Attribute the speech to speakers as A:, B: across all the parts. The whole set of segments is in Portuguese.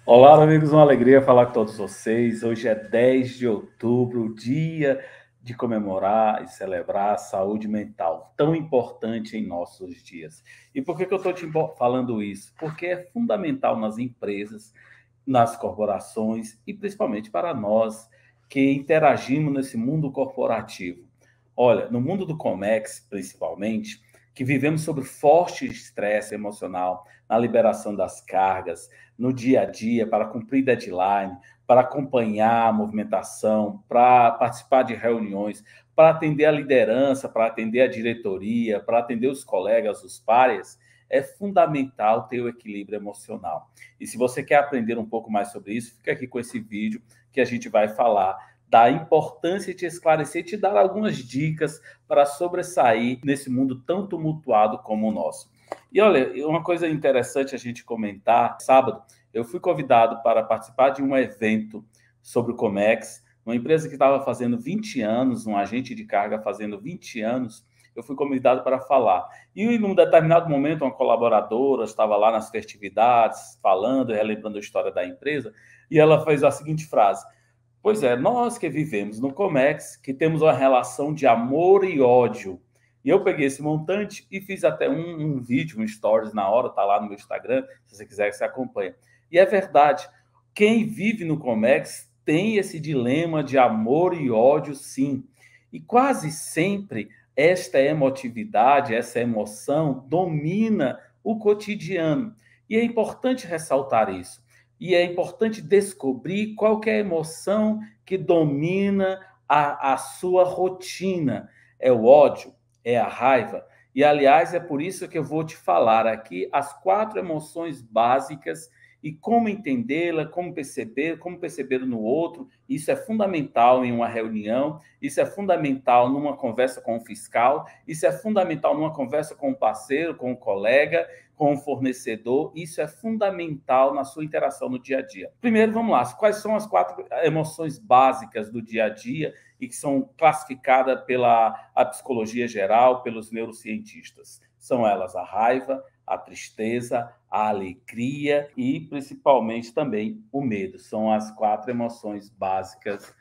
A: Olá, amigos, uma alegria falar com todos vocês. Hoje é 10 de outubro, dia de comemorar e celebrar a saúde mental, tão importante em nossos dias. E por que eu estou te falando isso? Porque é fundamental nas empresas, nas corporações e principalmente para nós que interagimos nesse mundo corporativo. Olha, no mundo do Comex, principalmente, que vivemos sob forte estresse emocional, na liberação das cargas, no dia a dia, para cumprir deadline, para acompanhar a movimentação, para participar de reuniões, para atender a liderança, para atender a diretoria, para atender os colegas, os pares, é fundamental ter o equilíbrio emocional. E se você quer aprender um pouco mais sobre isso, fica aqui com esse vídeo que a gente vai falar da importância de te esclarecer e te dar algumas dicas para sobressair nesse mundo tão tumultuado como o nosso. E olha, uma coisa interessante a gente comentar, sábado, eu fui convidado para participar de um evento sobre o Comex, uma empresa que estava fazendo 20 anos, um agente de carga fazendo 20 anos, eu fui convidado para falar. E em um determinado momento, uma colaboradora estava lá nas festividades, falando, relembrando a história da empresa, e ela fez a seguinte frase: pois é, nós que vivemos no Comex, que temos uma relação de amor e ódio. E eu peguei esse montante e fiz até um vídeo, um stories na hora, tá lá no meu Instagram, se você quiser que você acompanhe. E é verdade, quem vive no Comex tem esse dilema de amor e ódio, sim. E quase sempre esta emotividade, essa emoção domina o cotidiano. E é importante ressaltar isso. E é importante descobrir qual que é a emoção que domina a sua rotina. É o ódio? É a raiva? E, aliás, é por isso que eu vou te falar aqui as 4 emoções básicas e como entendê-la, como perceber no outro. Isso é fundamental em uma reunião, isso é fundamental numa conversa com o fiscal, isso é fundamental numa conversa com o parceiro, com o colega, com o fornecedor. Isso é fundamental na sua interação no dia a dia. Primeiro, vamos lá. Quais são as 4 emoções básicas do dia a dia e que são classificadas pela a psicologia geral, pelos neurocientistas? São elas a raiva, a tristeza, a alegria e, principalmente, também o medo. São as 4 emoções básicas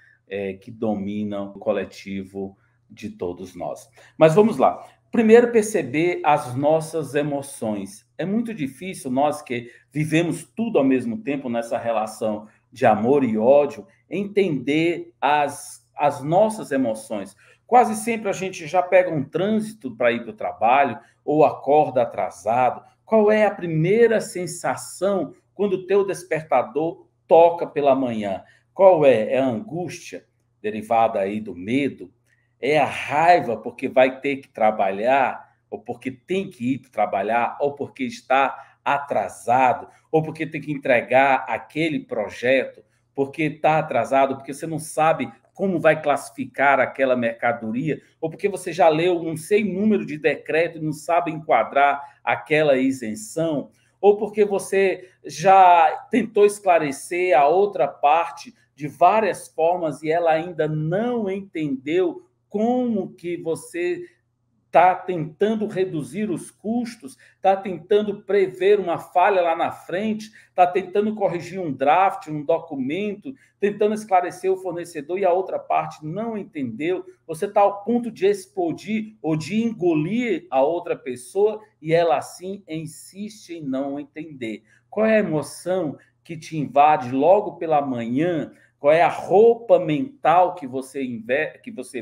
A: que dominam o coletivo de todos nós. Mas vamos lá. Primeiro, perceber as nossas emoções. É muito difícil nós que vivemos tudo ao mesmo tempo nessa relação de amor e ódio, entender as nossas emoções. Quase sempre a gente já pega um trânsito para ir para o trabalho ou acorda atrasado. Qual é a primeira sensação quando o teu despertador toca pela manhã? Qual é? É a angústia, derivada aí do medo? É a raiva porque vai ter que trabalhar, ou porque tem que ir trabalhar, ou porque está atrasado, ou porque tem que entregar aquele projeto, porque está atrasado, porque você não sabe como vai classificar aquela mercadoria, ou porque você já leu não sei número de decreto e não sabe enquadrar aquela isenção, ou porque você já tentou esclarecer a outra parte de várias formas e ela ainda não entendeu como que você está tentando reduzir os custos, está tentando prever uma falha lá na frente, está tentando corrigir um draft, um documento, tentando esclarecer o fornecedor e a outra parte não entendeu, você está ao ponto de explodir ou de engolir a outra pessoa e ela assim insiste em não entender. Qual é a emoção que te invade logo pela manhã? Qual é a roupa mental que você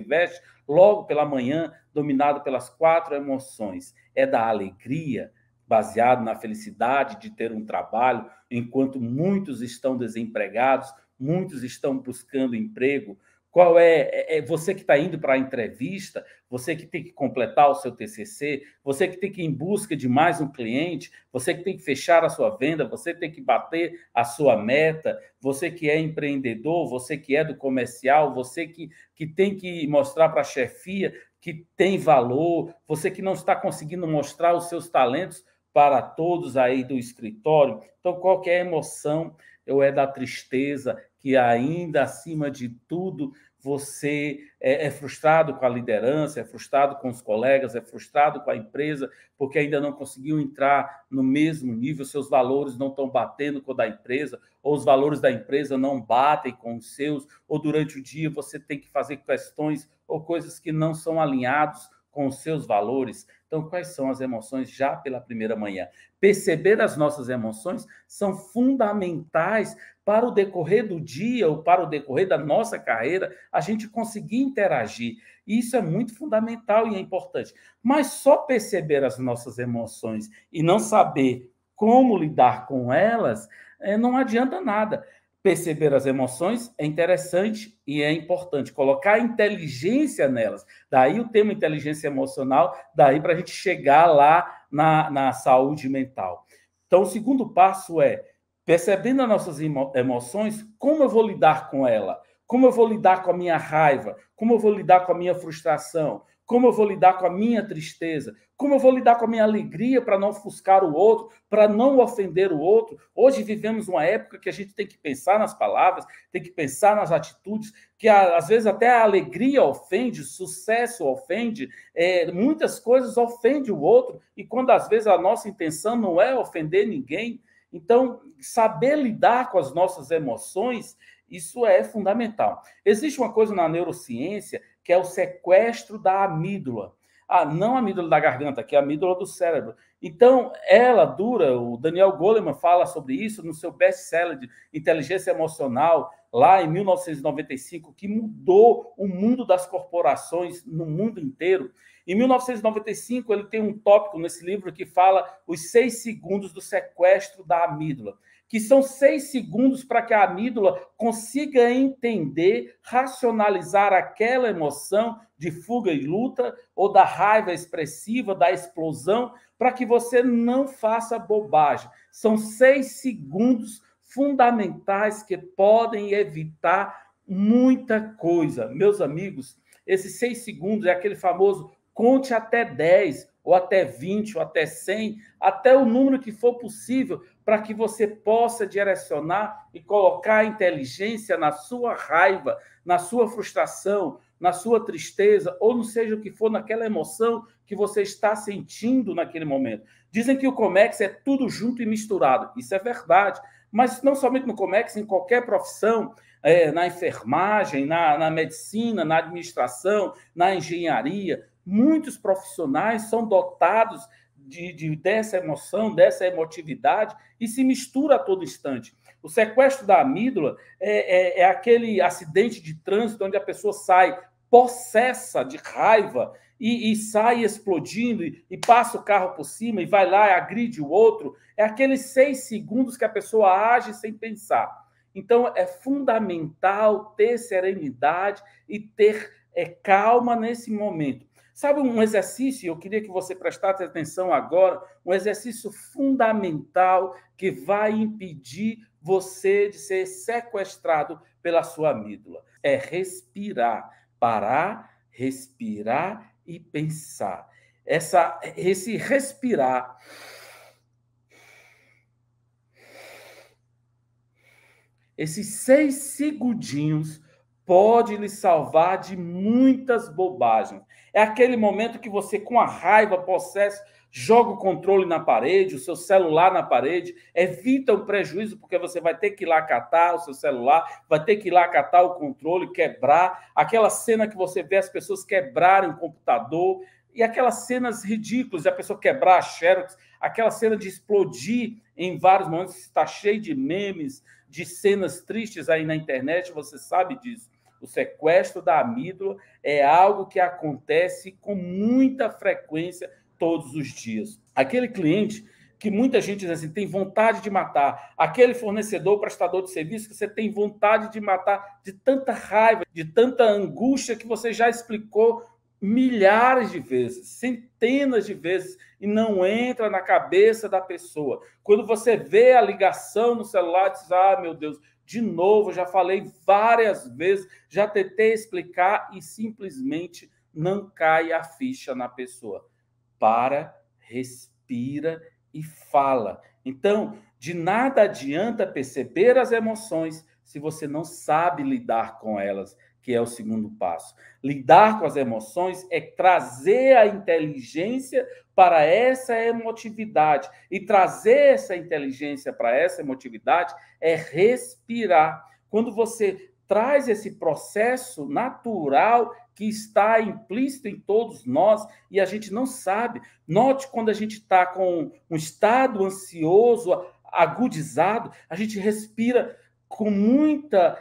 A: veste logo pela manhã, dominado pelas 4 emoções? É da alegria, baseado na felicidade de ter um trabalho, enquanto muitos estão desempregados, muitos estão buscando emprego. Qual é você que está indo para a entrevista, você que tem que completar o seu TCC, você que tem que ir em busca de mais um cliente, você que tem que fechar a sua venda, você tem que bater a sua meta, você que é empreendedor, você que é do comercial, você que tem que mostrar para a chefia que tem valor, você que não está conseguindo mostrar os seus talentos para todos aí do escritório. Então, qualquer emoção ou é da tristeza, que ainda acima de tudo você é frustrado com a liderança, é frustrado com os colegas, é frustrado com a empresa, porque ainda não conseguiu entrar no mesmo nível, seus valores não estão batendo com o da empresa, ou os valores da empresa não batem com os seus, ou durante o dia você tem que fazer questões ou coisas que não são alinhados com os seus valores. Então, quais são as emoções já pela primeira manhã? Perceber as nossas emoções são fundamentais para o decorrer do dia ou para o decorrer da nossa carreira, a gente conseguir interagir. Isso é muito fundamental e é importante. Mas só perceber as nossas emoções e não saber como lidar com elas, não adianta nada. Perceber as emoções é interessante e é importante. Colocar inteligência nelas. Daí o termo inteligência emocional, daí para a gente chegar lá na saúde mental. Então, o segundo passo é, percebendo as nossas emoções, como eu vou lidar com ela? Como eu vou lidar com a minha raiva? Como eu vou lidar com a minha frustração? Como eu vou lidar com a minha tristeza? Como eu vou lidar com a minha alegria para não ofuscar o outro, para não ofender o outro? Hoje vivemos uma época que a gente tem que pensar nas palavras, tem que pensar nas atitudes, que às vezes até a alegria ofende, o sucesso ofende, muitas coisas ofendem o outro, e quando às vezes a nossa intenção não é ofender ninguém. Então, saber lidar com as nossas emoções, isso é fundamental. Existe uma coisa na neurociência que é o sequestro da amígdala. Não a amígdala da garganta, que é a amígdala do cérebro. Então, ela dura, o Daniel Goleman fala sobre isso no seu best-seller de Inteligência Emocional, lá em 1995, que mudou o mundo das corporações no mundo inteiro. Em 1995, ele tem um tópico nesse livro que fala os 6 segundos do sequestro da amígdala, que são 6 segundos para que a amígdala consiga entender, racionalizar aquela emoção de fuga e luta, ou da raiva expressiva, da explosão, para que você não faça bobagem. São 6 segundos fundamentais que podem evitar muita coisa. Meus amigos, esses 6 segundos é aquele famoso conte até 10, ou até 20, ou até 100, até o número que for possível, para que você possa direcionar e colocar a inteligência na sua raiva, na sua frustração, na sua tristeza, ou não seja o que for, naquela emoção que você está sentindo naquele momento. Dizem que o Comex é tudo junto e misturado. Isso é verdade. Mas não somente no Comex, em qualquer profissão, na enfermagem, na medicina, na administração, na engenharia, muitos profissionais são dotados dessa emoção, dessa emotividade, e se mistura a todo instante. O sequestro da amígdala é aquele acidente de trânsito onde a pessoa sai possessa de raiva e sai explodindo e passa o carro por cima e vai lá e agride o outro. É aqueles 6 segundos que a pessoa age sem pensar. Então, é fundamental ter serenidade e ter calma nesse momento. Sabe um exercício, eu queria que você prestasse atenção agora, um exercício fundamental que vai impedir você de ser sequestrado pela sua amígdala. É respirar, parar, respirar e pensar. Esse respirar, esses 6 segundinhos pode lhe salvar de muitas bobagens. É aquele momento que você, com a raiva, possessa, joga o controle na parede, o seu celular na parede, evita o prejuízo, porque você vai ter que ir lá catar o seu celular, vai ter que ir lá catar o controle, quebrar. Aquela cena que você vê as pessoas quebrarem o computador, e aquelas cenas ridículas, de a pessoa quebrar a Xerox, aquela cena de explodir em vários momentos, está cheio de memes, de cenas tristes aí na internet, você sabe disso. O sequestro da amígdala é algo que acontece com muita frequência todos os dias. Aquele cliente que muita gente diz assim, tem vontade de matar, aquele fornecedor, prestador de serviço que você tem vontade de matar, de tanta raiva, de tanta angústia que você já explicou milhares de vezes, centenas de vezes, e não entra na cabeça da pessoa. Quando você vê a ligação no celular, diz, meu Deus, de novo, já falei várias vezes, já tentei explicar e simplesmente não cai a ficha na pessoa. Para, respira e fala. Então, de nada adianta perceber as emoções se você não sabe lidar com elas. que é o segundo passo. Lidar com as emoções é trazer a inteligência para essa emotividade. E trazer essa inteligência para essa emotividade é respirar. Quando você traz esse processo natural que está implícito em todos nós e a gente não sabe. Note quando a gente está com um estado ansioso, agudizado, a gente respira com muita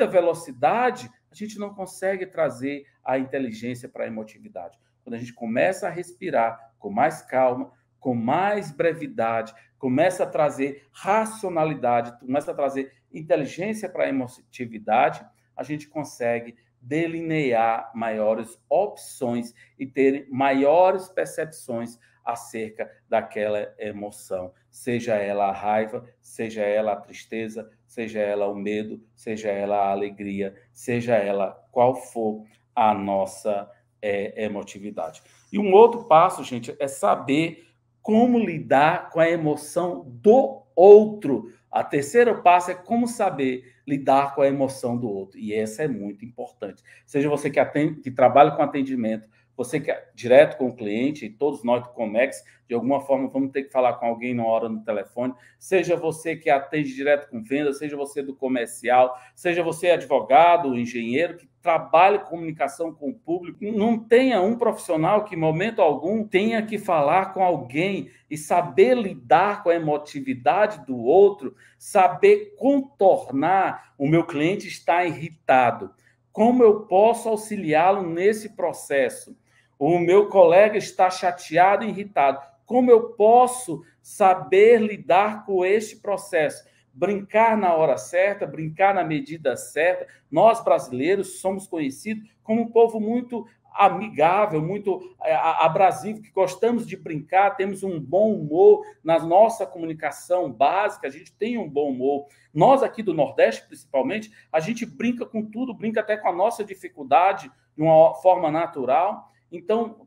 A: velocidade, a gente não consegue trazer a inteligência para a emotividade. Quando a gente começa a respirar com mais calma, com mais brevidade, começa a trazer racionalidade, começa a trazer inteligência para a emotividade, a gente consegue delinear maiores opções e ter maiores percepções acerca daquela emoção, seja ela a raiva, seja ela a tristeza, seja ela o medo, seja ela a alegria, seja ela qual for a nossa emotividade. E um outro passo, gente, é saber como lidar com a emoção do outro. A terceira passo é como saber lidar com a emoção do outro. E essa é muito importante. Seja você que trabalha com atendimento, você que é direto com o cliente, e todos nós do Comex, de alguma forma, vamos ter que falar com alguém na hora no telefone, seja você que atende direto com venda, seja você do comercial, seja você advogado, engenheiro, que trabalha comunicação com o público, não tenha um profissional que, em momento algum, tenha que falar com alguém e saber lidar com a emotividade do outro, saber contornar. O meu cliente está irritado. Como eu posso auxiliá-lo nesse processo? O meu colega está chateado e irritado. Como eu posso saber lidar com este processo? Brincar na hora certa, brincar na medida certa. Nós, brasileiros, somos conhecidos como um povo muito amigável, muito abrasivo, que gostamos de brincar, temos um bom humor na nossa comunicação básica, a gente tem um bom humor. Nós aqui do Nordeste, principalmente, a gente brinca com tudo, brinca até com a nossa dificuldade de uma forma natural. Então,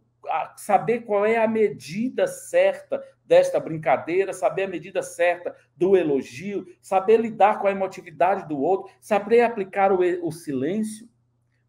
A: saber qual é a medida certa desta brincadeira, saber a medida certa do elogio, saber lidar com a emotividade do outro, saber aplicar o silêncio,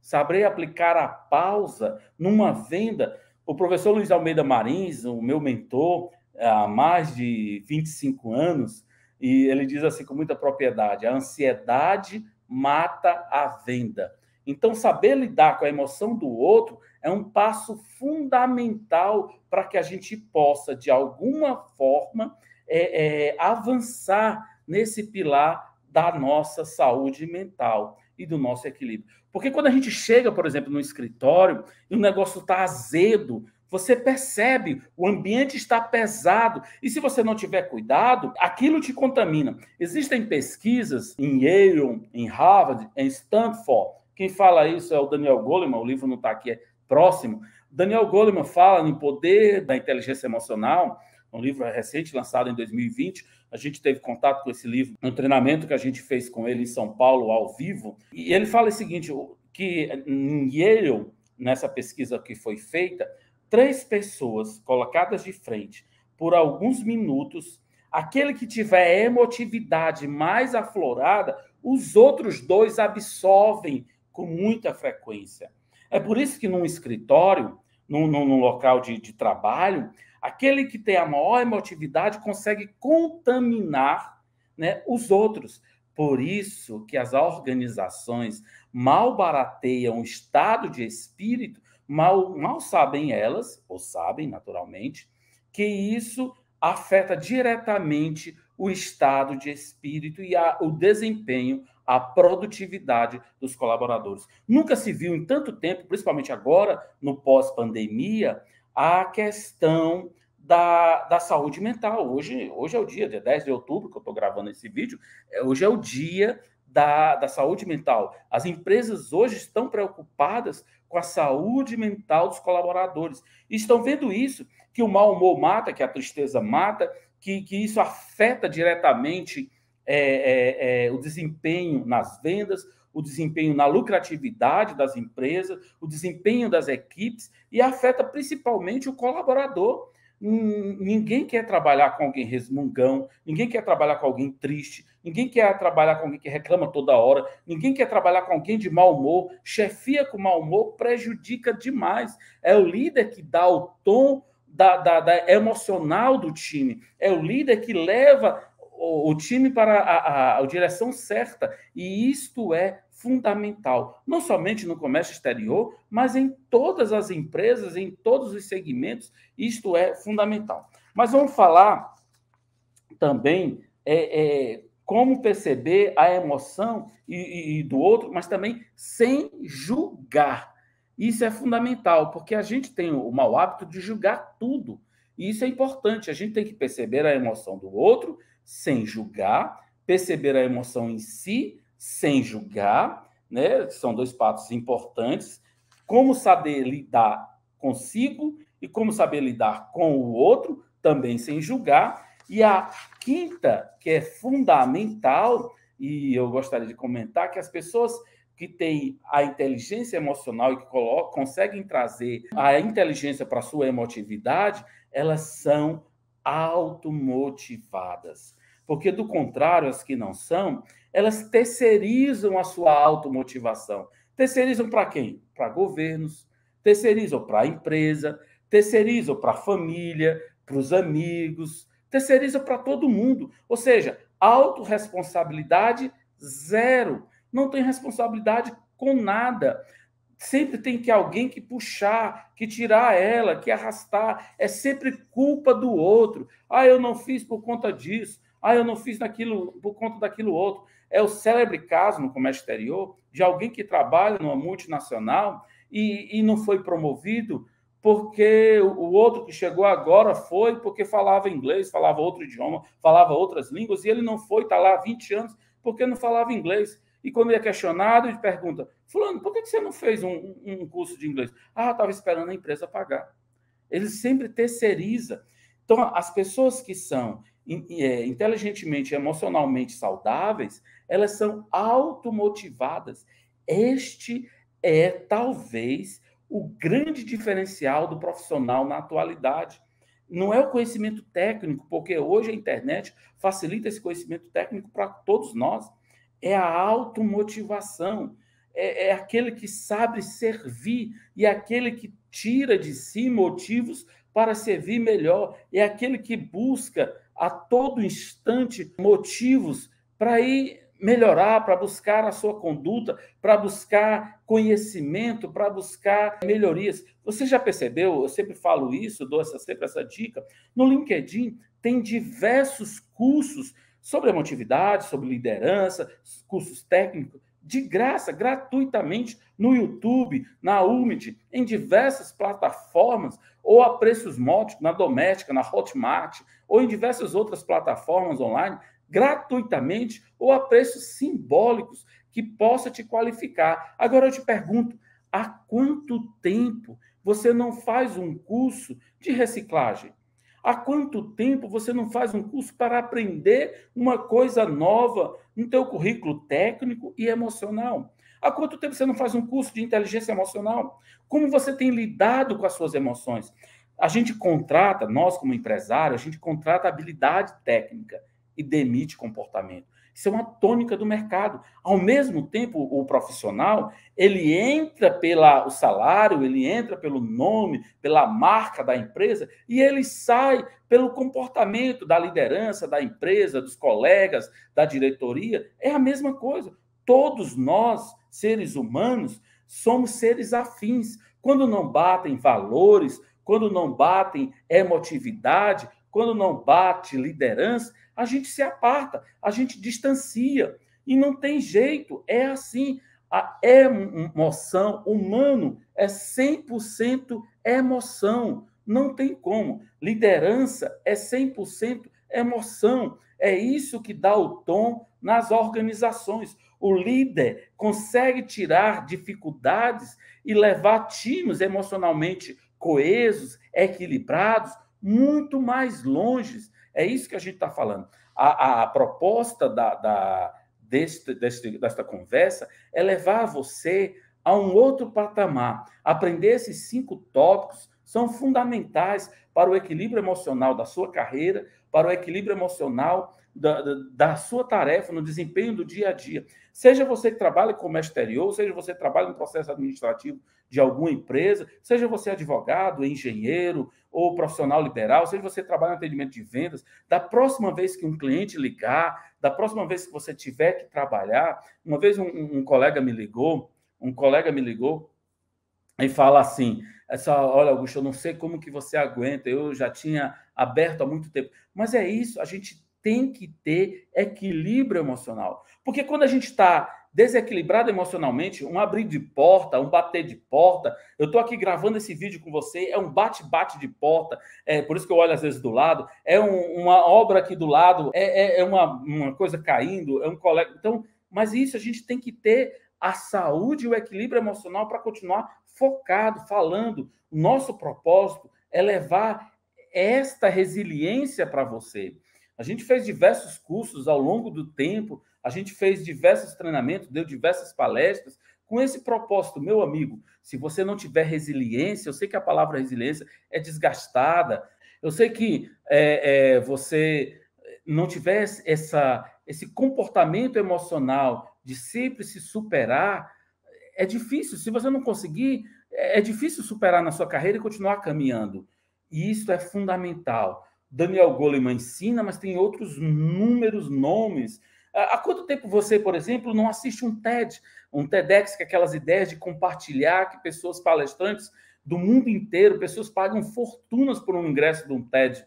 A: saber aplicar a pausa numa venda. O professor Luiz Almeida Marins, o meu mentor, há mais de 25 anos, e ele diz assim com muita propriedade: a ansiedade mata a venda. Então, saber lidar com a emoção do outro é um passo fundamental para que a gente possa, de alguma forma, avançar nesse pilar da nossa saúde mental e do nosso equilíbrio. Porque quando a gente chega, por exemplo, no escritório e o negócio está azedo, você percebe, o ambiente está pesado. E se você não tiver cuidado, aquilo te contamina. Existem pesquisas em Yale, em Harvard, em Stanford. Quem fala isso é o Daniel Goleman, o livro não está aqui, é próximo. Daniel Goleman fala no poder da inteligência emocional, um livro recente, lançado em 2020. A gente teve contato com esse livro no treinamento que a gente fez com ele em São Paulo, ao vivo. E ele fala o seguinte, que em Yale, nessa pesquisa que foi feita, 3 pessoas colocadas de frente por alguns minutos, aquele que tiver emotividade mais aflorada, os outros 2 absorvem com muita frequência. É por isso que num escritório, num local de trabalho, aquele que tem a maior emotividade consegue contaminar, né, os outros. Por isso que as organizações mal barateiam o estado de espírito, mal sabem elas, ou sabem naturalmente, que isso afeta diretamente o estado de espírito e o desempenho, a produtividade dos colaboradores. Nunca se viu em tanto tempo, principalmente agora, no pós-pandemia, a questão da saúde mental. Hoje é o dia 10 de outubro, que eu estou gravando esse vídeo, hoje é o dia da saúde mental. As empresas hoje estão preocupadas com a saúde mental dos colaboradores. E estão vendo isso, que o mau humor mata, que a tristeza mata, que isso afeta diretamente o desempenho nas vendas, o desempenho na lucratividade das empresas, o desempenho das equipes e afeta principalmente o colaborador. Ninguém quer trabalhar com alguém resmungão, ninguém quer trabalhar com alguém triste, ninguém quer trabalhar com alguém que reclama toda hora, ninguém quer trabalhar com alguém de mau humor. Chefia com mau humor prejudica demais. É o líder que dá o tom da emocional do time, é o líder que leva o time para a direção certa, e isto é fundamental, não somente no comércio exterior, mas em todas as empresas, em todos os segmentos, isto é fundamental. Mas vamos falar também como perceber a emoção e do outro, mas também sem julgar. Isso é fundamental, porque a gente tem o mau hábito de julgar tudo, e isso é importante. A gente tem que perceber a emoção do outro sem julgar, perceber a emoção em si sem julgar, né? São dois passos importantes. Como saber lidar consigo e como saber lidar com o outro, também sem julgar. E a quinta, que é fundamental, e eu gostaria de comentar, que as pessoas que têm a inteligência emocional e que conseguem trazer a inteligência para a sua emotividade, elas são automotivadas. Porque, do contrário, as que não são, elas terceirizam a sua automotivação. Terceirizam para quem? Para governos, terceirizam para a empresa, terceirizam para a família, para os amigos, terceirizam para todo mundo. Ou seja, autorresponsabilidade zero. Não tem responsabilidade com nada. Sempre tem que alguém que puxar, que tirar ela, que arrastar. É sempre culpa do outro. Ah, eu não fiz por conta disso. Ah, eu não fiz naquilo por conta daquilo outro. É o célebre caso no comércio exterior de alguém que trabalha numa multinacional e não foi promovido porque o outro que chegou agora foi porque falava inglês, falava outro idioma, falava outras línguas, e ele não foi, está lá há 20 anos, porque não falava inglês. E quando ele é questionado, ele pergunta: fulano, por que você não fez um curso de inglês? Ah, estava esperando a empresa pagar. Ele sempre terceiriza. Então, as pessoas que são inteligentemente, emocionalmente saudáveis, elas são automotivadas. Este é, talvez, o grande diferencial do profissional na atualidade. Não é o conhecimento técnico, porque hoje a internet facilita esse conhecimento técnico para todos nós. É a automotivação, é aquele que sabe servir e aquele que tira de si motivos para servir melhor, é aquele que busca a todo instante motivos para ir melhorar, para buscar a sua conduta, para buscar conhecimento, para buscar melhorias. Você já percebeu? Eu sempre falo isso, dou sempre essa dica. No LinkedIn tem diversos cursos sobre emotividade, sobre liderança, cursos técnicos, de graça, gratuitamente, no YouTube, na Udemy, em diversas plataformas, ou a preços módicos, na Doméstica, na Hotmart, ou em diversas outras plataformas online, gratuitamente, ou a preços simbólicos, que possa te qualificar. Agora eu te pergunto, há quanto tempo você não faz um curso de reciclagem? Há quanto tempo você não faz um curso para aprender uma coisa nova no teu currículo técnico e emocional? Há quanto tempo você não faz um curso de inteligência emocional? Como você tem lidado com as suas emoções? A gente contrata, nós como empresário, a gente contrata habilidade técnica e demite comportamento. Isso é uma tônica do mercado. Ao mesmo tempo, o profissional, ele entra pelo salário, ele entra pelo nome, pela marca da empresa, e ele sai pelo comportamento da liderança, da empresa, dos colegas, da diretoria. É a mesma coisa. Todos nós, seres humanos, somos seres afins. Quando não batem valores, quando não batem emotividade, quando não bate liderança, a gente se aparta, a gente distancia. E não tem jeito, é assim. A emoção, humano, é 100% emoção. Não tem como. Liderança é 100% emoção. É isso que dá o tom nas organizações. O líder consegue tirar dificuldades e levar times emocionalmente coesos, equilibrados, muito mais longe. É isso que a gente está falando. A proposta desta conversa é levar você a um outro patamar, aprender esses 5 tópicos são fundamentais para o equilíbrio emocional da sua carreira, para o equilíbrio emocional da sua tarefa, no desempenho do dia a dia. Seja você que trabalha com comércio exterior, seja você que trabalha no processo administrativo de alguma empresa, seja você advogado, engenheiro ou profissional liberal, seja você que trabalha no atendimento de vendas, da próxima vez que um cliente ligar, da próxima vez que você tiver que trabalhar, uma vez um colega me ligou, e fala assim, olha, Augusto, eu não sei como que você aguenta, eu já tinha aberto há muito tempo. Mas é isso, a gente tem que ter equilíbrio emocional. Porque quando a gente está desequilibrado emocionalmente, um abrir de porta, um bater de porta, eu estou aqui gravando esse vídeo com você, é um bate-bate de porta, por isso que eu olho às vezes do lado, uma obra aqui do lado, uma coisa caindo, é um colega. Então, mas isso a gente tem que ter a saúde e o equilíbrio emocional para continuar focado, falando. O nosso propósito é levar esta resiliência para você. A gente fez diversos cursos ao longo do tempo, a gente fez diversos treinamentos, deu diversas palestras com esse propósito. Meu amigo, se você não tiver resiliência, eu sei que a palavra resiliência é desgastada, eu sei que você não tiver esse comportamento emocional de sempre se superar, é difícil. Se você não conseguir, é difícil superar na sua carreira e continuar caminhando. E isso é fundamental. Daniel Goleman ensina, mas tem outros inúmeros nomes. Há quanto tempo você, por exemplo, não assiste um TED, um TEDx, que é aquelas ideias de compartilhar, que pessoas palestrantes do mundo inteiro, pessoas pagam fortunas por um ingresso de um TED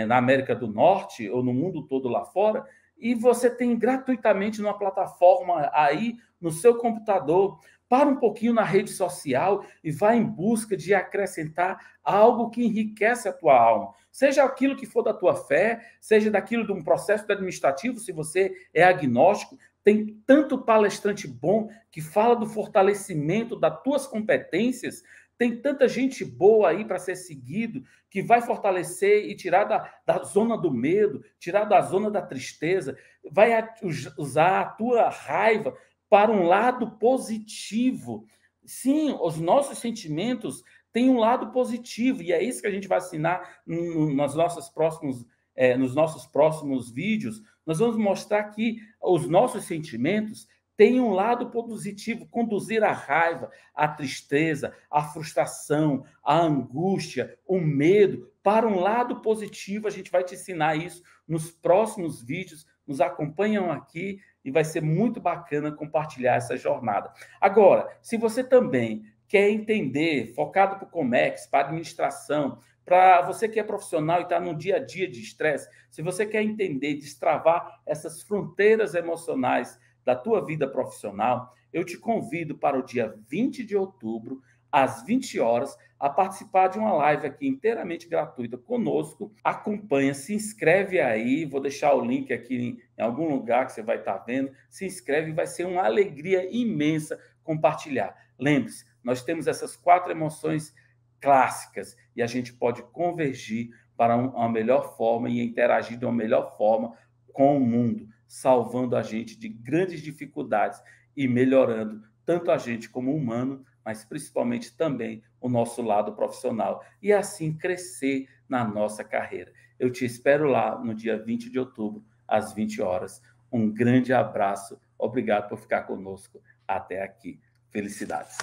A: na América do Norte ou no mundo todo lá fora, e você tem gratuitamente numa plataforma aí no seu computador. Para um pouquinho na rede social e vá em busca de acrescentar algo que enriquece a tua alma. Seja aquilo que for da tua fé, seja daquilo de um processo administrativo, se você é agnóstico, tem tanto palestrante bom que fala do fortalecimento das tuas competências, tem tanta gente boa aí para ser seguido, que vai fortalecer e tirar da zona do medo, tirar da zona da tristeza, vai usar a tua raiva para um lado positivo. Sim, os nossos sentimentos têm um lado positivo, e é isso que a gente vai ensinar nos nossos próximos vídeos. Nós vamos mostrar que os nossos sentimentos têm um lado positivo, conduzir a raiva, a tristeza, a frustração, a angústia, o medo para um lado positivo. A gente vai te ensinar isso nos próximos vídeos. Nos acompanham aqui e vai ser muito bacana compartilhar essa jornada. Agora, se você também quer entender, focado para o Comex, para a administração, para você que é profissional e está no dia a dia de estresse, se você quer entender, destravar essas fronteiras emocionais da tua vida profissional, eu te convido para o dia 20 de outubro, às 20 horas, a participar de uma live aqui inteiramente gratuita conosco. Acompanha, se inscreve aí, vou deixar o link aqui em algum lugar que você vai estar vendo. Se inscreve, vai ser uma alegria imensa compartilhar. Lembre-se, nós temos essas 4 emoções clássicas e a gente pode convergir para uma melhor forma e interagir de uma melhor forma com o mundo, salvando a gente de grandes dificuldades e melhorando tanto a gente como humano, mas principalmente também o nosso lado profissional, e assim crescer na nossa carreira. Eu te espero lá no dia 20 de outubro, às 20 horas. Um grande abraço, obrigado por ficar conosco até aqui. Felicidades.